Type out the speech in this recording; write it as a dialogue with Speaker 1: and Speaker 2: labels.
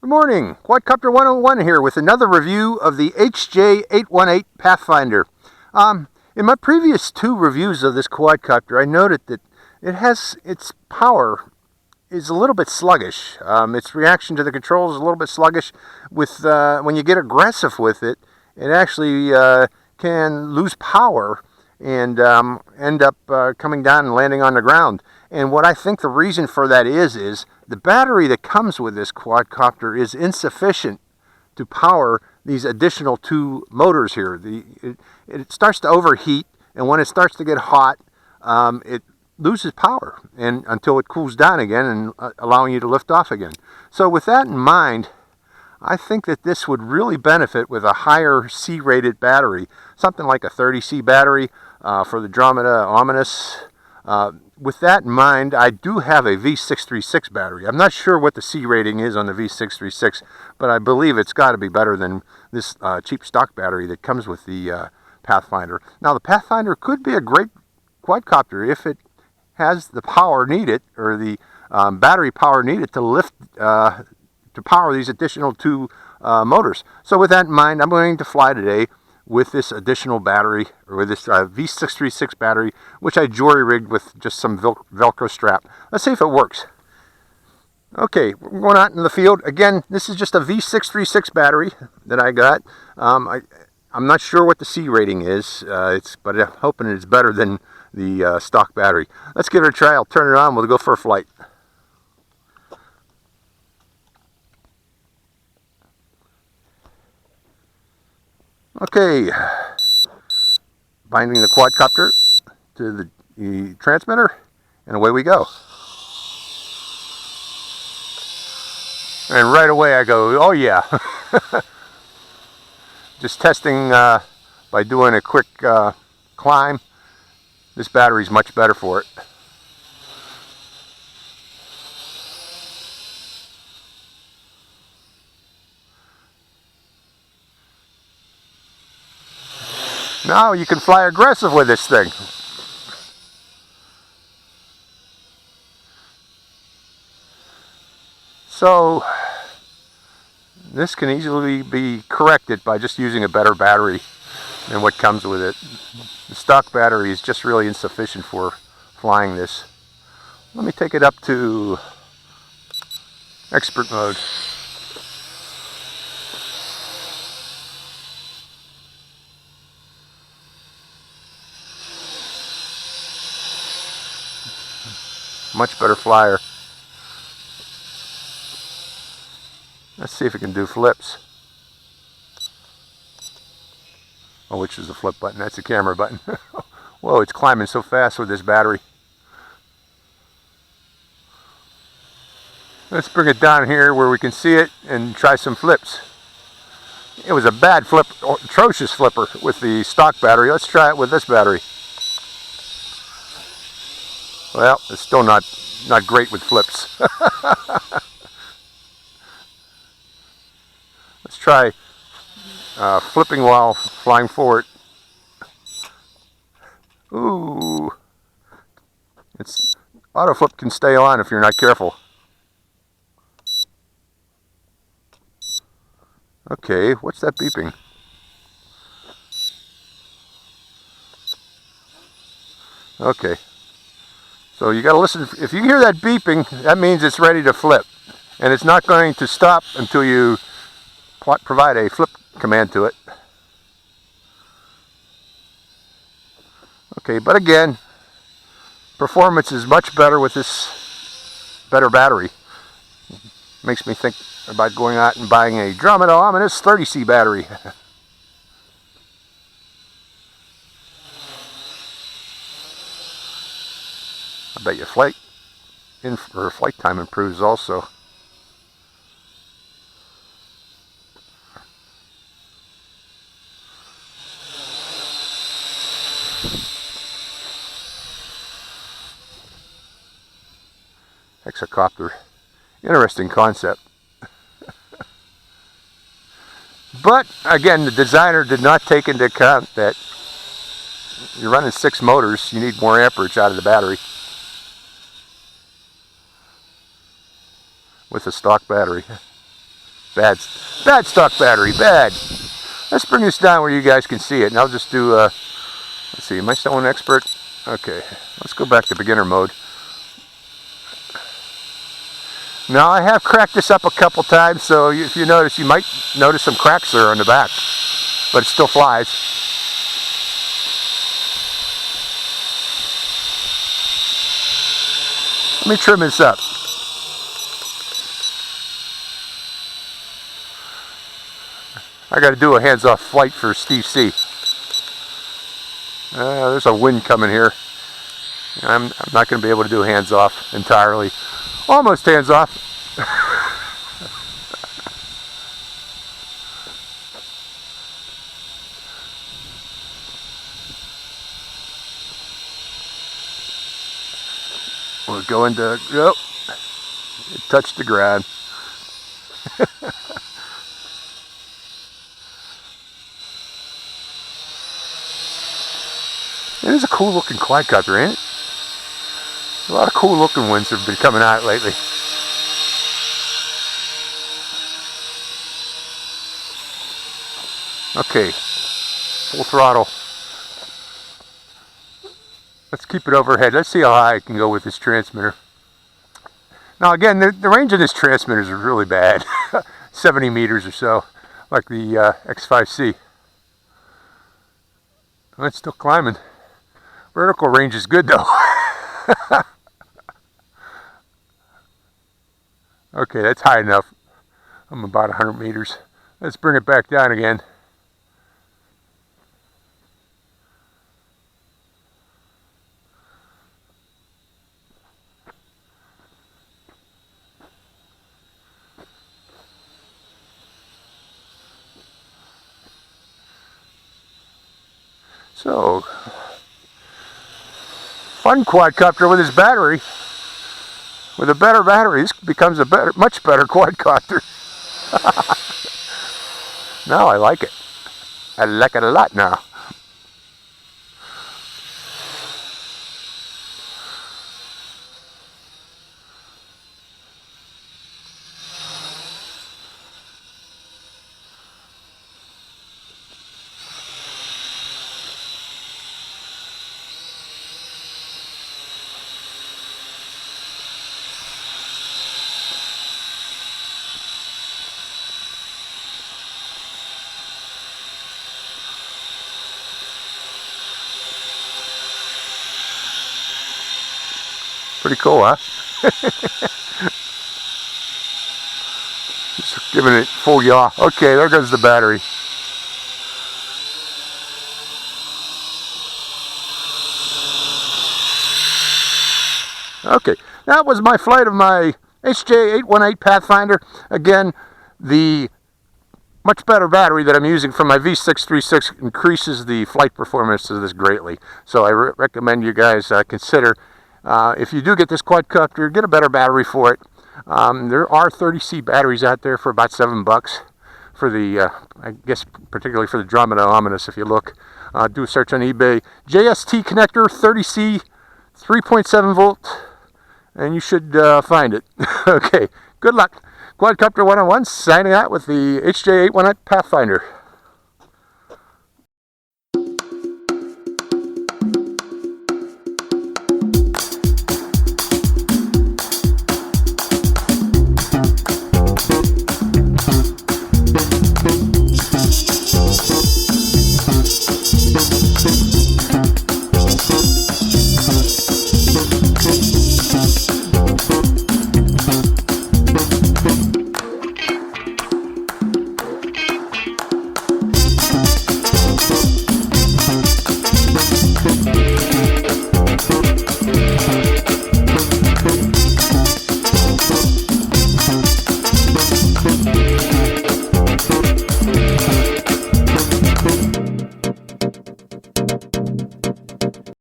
Speaker 1: Good morning, Quadcopter 101 here with another review of the HJ818 Pathfinder. In my previous two reviews of this quadcopter, I noted that its power is a little bit sluggish. Its reaction to the controls is a little bit sluggish. When you get aggressive with it, it actually can lose power and end up coming down and landing on the ground. And what I think the reason for that is the battery that comes with this quadcopter is insufficient to power these additional two motors here. It starts to overheat, and when it starts to get hot, it loses power until it cools down again and allowing you to lift off again. So with that in mind, I think that this would really benefit with a higher C-rated battery, something like a 30C battery for the Andromeda Omnis. With that in mind, I do have a V636 battery. I'm not sure what the C rating is on the V636, but I believe it's got to be better than this cheap stock battery that comes with the Pathfinder. Now, the Pathfinder could be a great quadcopter if it has the power needed, or the battery power needed to lift, to power these additional two motors. So with that in mind, I'm going to fly today with this additional battery, or with this V636 battery, which I jury-rigged with just some Velcro strap. Let's see if it works. Okay, we're going out in the field. Again, this is just a V636 battery that I got. I'm not sure what the C rating is, but I'm hoping it's better than the stock battery. Let's give it a try. I'll turn it on. We'll go for a flight. Okay, binding the quadcopter to the transmitter, and away we go. And right away I go, oh yeah. Just testing by doing a quick climb. This battery's much better for it. Now you can fly aggressive with this thing. So this can easily be corrected by just using a better battery than what comes with it. The stock battery is just really insufficient for flying this. Let me take it up to expert mode. Much better flyer. Let's see if it can do flips. Oh, which is the flip button? That's the camera button. Whoa, it's climbing so fast with this battery. Let's bring it down here where we can see it and try some flips. It was a bad flip, atrocious flipper with the stock battery. Let's try it with this battery. Well, it's still not great with flips. Let's try flipping while flying forward. Ooh. Auto flip can stay on if you're not careful. Okay, what's that beeping? Okay. So you got to listen. If you hear that beeping, that means it's ready to flip. And it's not going to stop until you provide a flip command to it. Okay, but again, performance is much better with this better battery. Makes me think about going out and buying a Andromeda Omnis 30C battery. I bet your flight time improves also. Hexacopter, interesting concept. But again, the designer did not take into account that you're running 6 motors, you need more amperage out of the battery with a stock battery. Bad stock battery, bad. Let's bring this down where you guys can see it, and I'll just do, let's see, am I still an expert? Okay, let's go back to beginner mode. Now I have cracked this up a couple times, so if you notice, you might notice some cracks there on the back, but it still flies. Let me trim this up. I got to do a hands-off flight for Steve C. There's a wind coming here. I'm not going to be able to do hands-off entirely. Almost hands-off. We'll go into, oh, it touched the ground. It is a cool looking quadcopter, ain't it? A lot of cool looking ones have been coming out lately. Okay, full throttle. Let's keep it overhead. Let's see how high I can go with this transmitter. Now again, the range of this transmitter is really bad. 70 meters or so, like the X5C. Well, it's still climbing. Vertical range is good though. Okay, that's high enough. I'm about 100 meters. Let's bring it back down again. So, fun quadcopter with his battery. With a better battery, this becomes a much better quadcopter. Now I like it. I like it a lot now. Pretty cool, huh? Just giving it full yaw. Okay, there goes the battery. Okay, that was my flight of my HJ818 Pathfinder. Again, the much better battery that I'm using from my V636 increases the flight performance of this greatly. So I recommend you guys consider, if you do get this quadcopter, get a better battery for it. There are 30C batteries out there for about $7 for the, I guess particularly for the Andromeda Omnis. If you look, do a search on eBay. JST connector, 30C, 3.7 volt, and you should find it. Okay, good luck. Quadcopter 101 signing out with the HJ818 Pathfinder.